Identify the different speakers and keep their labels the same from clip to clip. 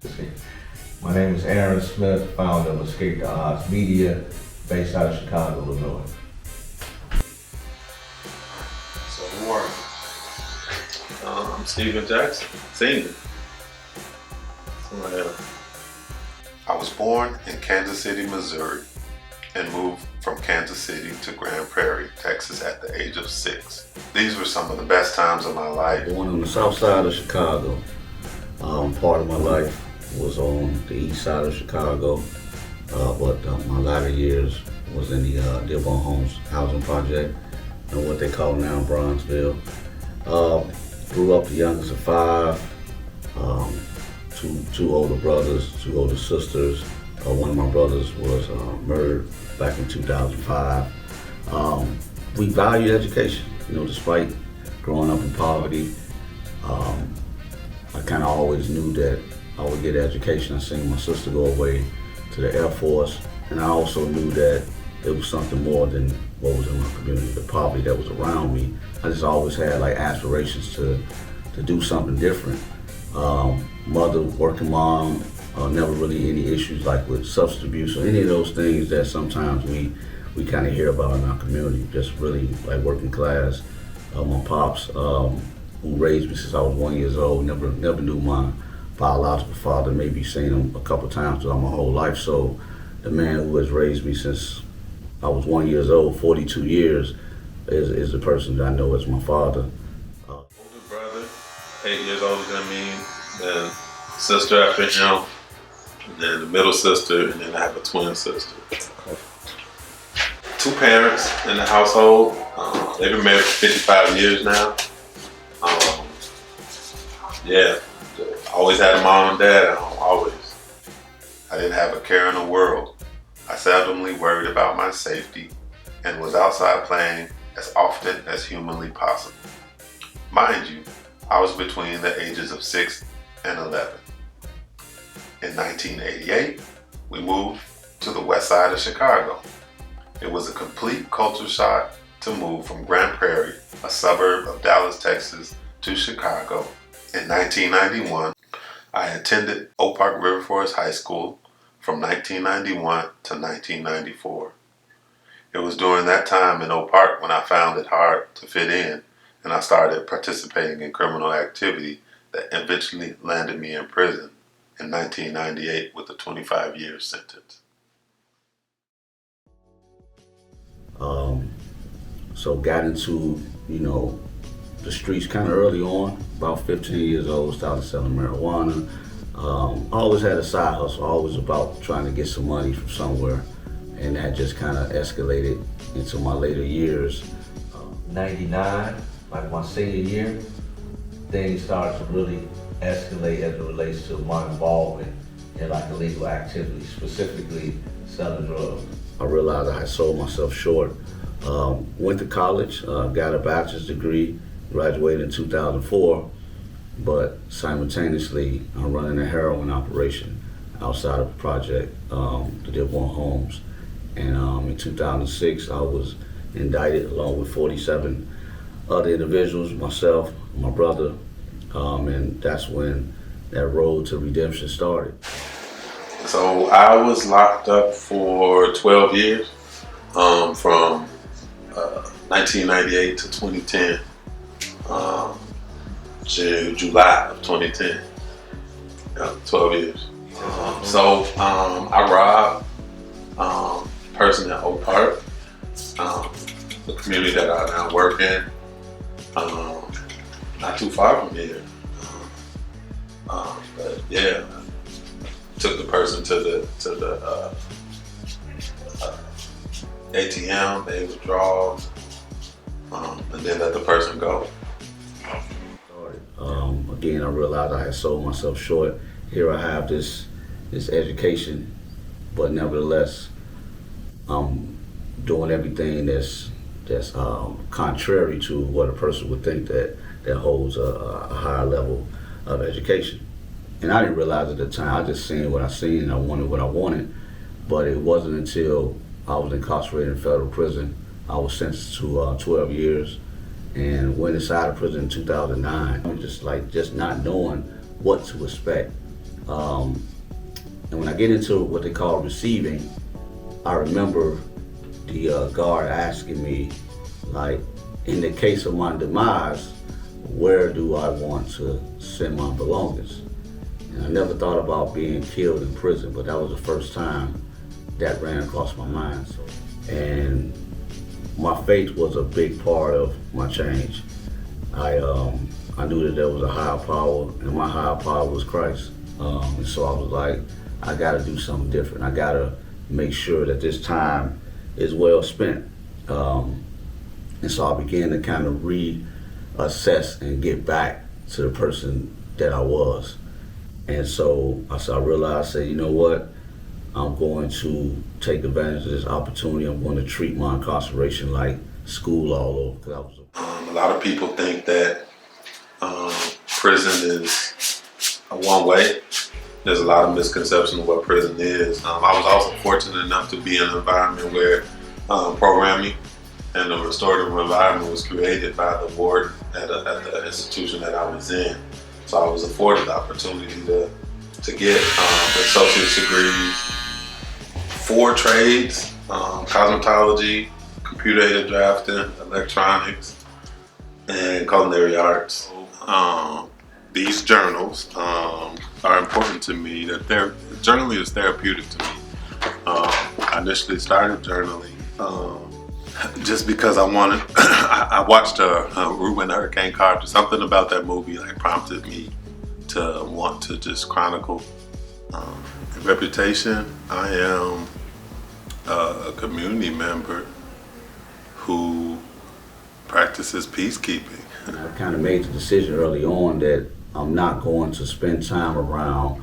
Speaker 1: My name is Aaron Smith, founder of Escape the Odds Media, based out of Chicago, Illinois.
Speaker 2: So who are you? I'm Stephen Jackson, senior.
Speaker 3: I was born in Kansas City, Missouri, and moved from Kansas City to Grand Prairie, Texas at the age of 6. These were some of the best times of my life.
Speaker 4: Born on the south side of Chicago. Part of my life was on the east side of Chicago, but my latter years was in the Lhamon Homes housing project and what they call now Bronzeville. Grew up the youngest of 5, two older brothers, 2 older sisters. One of my brothers was murdered back in 2005. We value education, despite growing up in poverty. I kind of always knew that I would get education. I seen my sister go away to the Air Force, and I also knew that it was something more than what was in my community, the poverty that was around me. I just always had aspirations to do something different. Mother, working mom, never really any issues with substance abuse or any of those things that sometimes we kind of hear about in our community, just really working class. My pops, who raised me since I was 1 year old, never knew my biological father, maybe seen him a couple times throughout my whole life. So the man who has raised me since I was 1 year old, 42 years, is the person that I know as my father.
Speaker 2: Older brother, 8 years older than me, then sister after him, and then the middle sister, and then I have a twin sister. 2 parents in the household. They've been married for 55 years now. Always had a mom and dad at home, always.
Speaker 3: I didn't have a care in the world. I seldomly worried about my safety and was outside playing as often as humanly possible. Mind you, I was between the ages of 6 and 11. In 1988, we moved to the west side of Chicago. It was a complete culture shock to move from Grand Prairie, a suburb of Dallas, Texas, to Chicago. In 1991, I attended Oak Park River Forest High School from 1991 to 1994. It was during that time in Oak Park when I found it hard to fit in, and I started participating in criminal activity that eventually landed me in prison in 1998 with a 25-year sentence.
Speaker 4: So got into, the streets kind of early on, about 15 years old, started selling marijuana. Always had a side hustle, always about trying to get some money from somewhere, and that just kind of escalated into my later years.
Speaker 1: 99, my senior year, things started to really escalate as it relates to my involvement in illegal activities, specifically selling drugs.
Speaker 4: I realized I had sold myself short. Went to college, got a bachelor's degree, graduated in 2004, but simultaneously I'm running a heroin operation outside of the project, the Lhamon Homes. And in 2006, I was indicted along with 47 other individuals, myself, my brother, and that's when that road to redemption started.
Speaker 2: So I was locked up for 12 years, from 1998 to 2010. To July of 2010, 12 years. I robbed a person at Oak Park, the community that I now work in, not too far from here. Took the person to the ATM, they withdraw, and then let the person go.
Speaker 4: Again, I realized I had sold myself short. Here I have this education, but nevertheless, I'm doing everything that's contrary to what a person would think that holds a higher level of education. And I didn't realize at the time. I just seen what I seen, and I wanted what I wanted. But it wasn't until I was incarcerated in federal prison, I was sentenced to 12 years. And went inside of prison in 2009. Just not knowing what to expect. And when I get into what they call receiving, I remember the guard asking me, like, in the case of my demise, where do I want to send my belongings? And I never thought about being killed in prison, but that was the first time that ran across my mind. And my faith was a big part of my change. I knew that there was a higher power, and my higher power was Christ. And so I was like, I got to do something different. I got to make sure that this time is well spent. And so I began to kind of reassess and get back to the person that I was. And so I realized, you know what? I'm going to take advantage of this opportunity. I'm going to treat my incarceration like school all over. 'Cause I was
Speaker 2: A lot of people think that prison is a one way. There's a lot of misconception of what prison is. I was also fortunate enough to be in an environment where programming and the restorative environment was created by the board at the institution that I was in. So I was afforded the opportunity to get associate's degrees, 4 trades, cosmetology, computer-aided drafting, electronics, and culinary arts. These journals are important to me. Journaling is therapeutic to me. I initially started journaling just because I wanted. I watched Ruben Hurricane Carter. Something about that movie like prompted me to want to just chronicle. Reputation. I am a community member who practices peacekeeping.
Speaker 4: I kind of made the decision early on that I'm not going to spend time around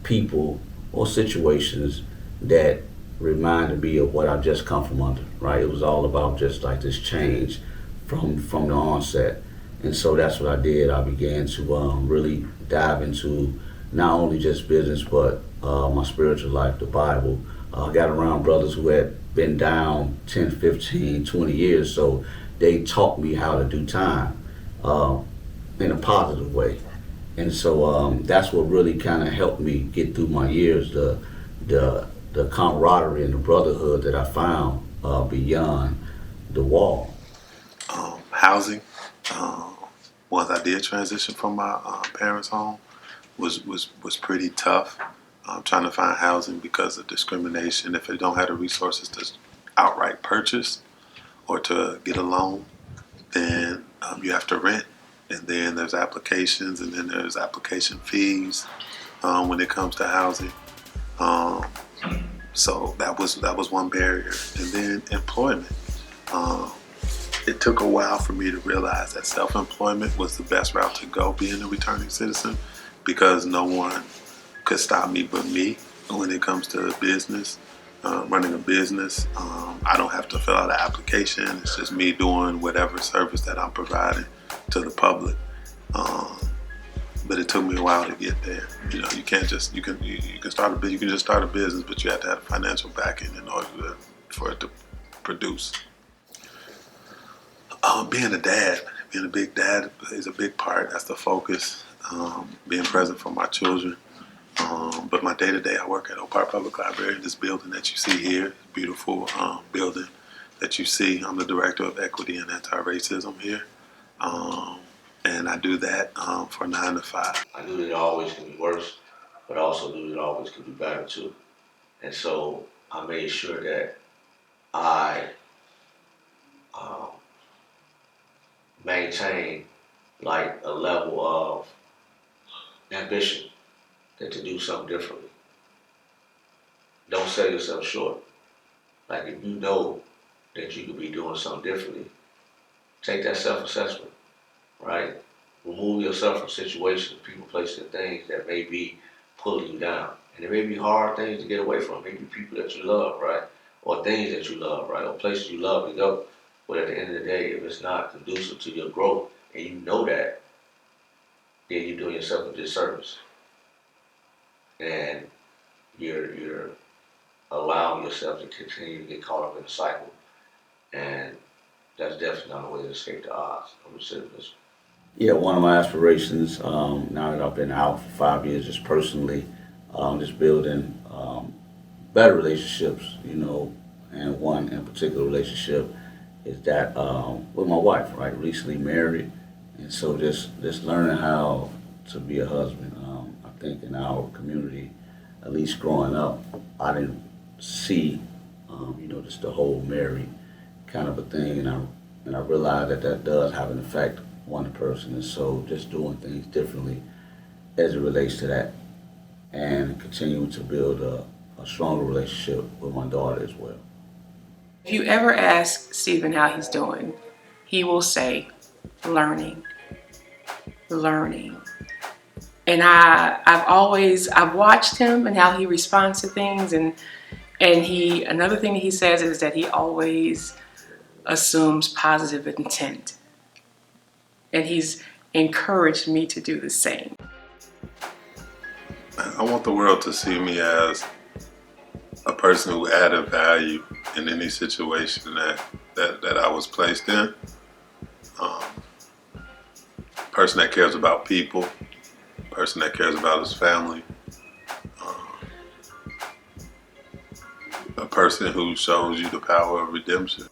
Speaker 4: people or situations that reminded me of what I've just come from under, right? It was all about just like this change from the onset. And so that's what I did. I began to really dive into not only just business, but my spiritual life, the Bible. I got around brothers who had been down 10, 15, 20 years, so they taught me how to do time in a positive way. And so that's what really kind of helped me get through my years, the camaraderie and the brotherhood that I found beyond the wall.
Speaker 2: Housing. Once I did transition from my parents' home, was pretty tough. Trying to find housing because of discrimination. If they don't have the resources to outright purchase or to get a loan, then you have to rent. And then there's applications, and then there's application fees when it comes to housing. So that was one barrier. And then employment. It took a while for me to realize that self-employment was the best route to go being a returning citizen, because no one could stop me but me when it comes to business, running a business. I don't have to fill out an application. It's just me doing whatever service that I'm providing to the public. But it took me a while to get there. You know, you can just start a business, but you have to have financial backing in order for it to produce. Being a big dad is a big part. That's the focus. Being present for my children. But my day-to-day, I work at Oak Park Public Library in this building that you see here, beautiful building that you see. I'm the Director of Equity and Anti-Racism here. And I do that for 9 to 5.
Speaker 1: I knew that it always could be worse, but I also knew that it always could be better too. And so I made sure that I maintain like a level of ambition that to do something differently. Don't sell yourself short. Like if you know that you could be doing something differently, take that self-assessment, right? Remove yourself from situations, people, places, and things that may be pulling you down. And it may be hard things to get away from. Maybe people that you love, right? Or things that you love, right? Or places you love to go. But at the end of the day, if it's not conducive to your growth, and you know that, then you're doing yourself a disservice. And you're allowing yourself to continue to get caught up in the cycle. And that's definitely not a way to escape the odds of recidivism.
Speaker 4: Yeah, one of my aspirations, now that I've been out for 5 years, just personally, just building better relationships, and one in particular relationship is that with my wife, right? Recently married, and so just learning how to be a husband. I think in our community, at least growing up, I didn't see, just the whole married kind of a thing, and I realized that that does have an effect on the person, and so just doing things differently as it relates to that, and continuing to build a stronger relationship with my daughter as well.
Speaker 5: If you ever ask Stephen how he's doing, he will say, learning, learning. And I've watched him and how he responds to things, and another thing he says is that he always assumes positive intent. And he's encouraged me to do the same.
Speaker 2: I want the world to see me as a person who added value in any situation that I was placed in. Person that cares about people, person that cares about his family, a person who shows you the power of redemption.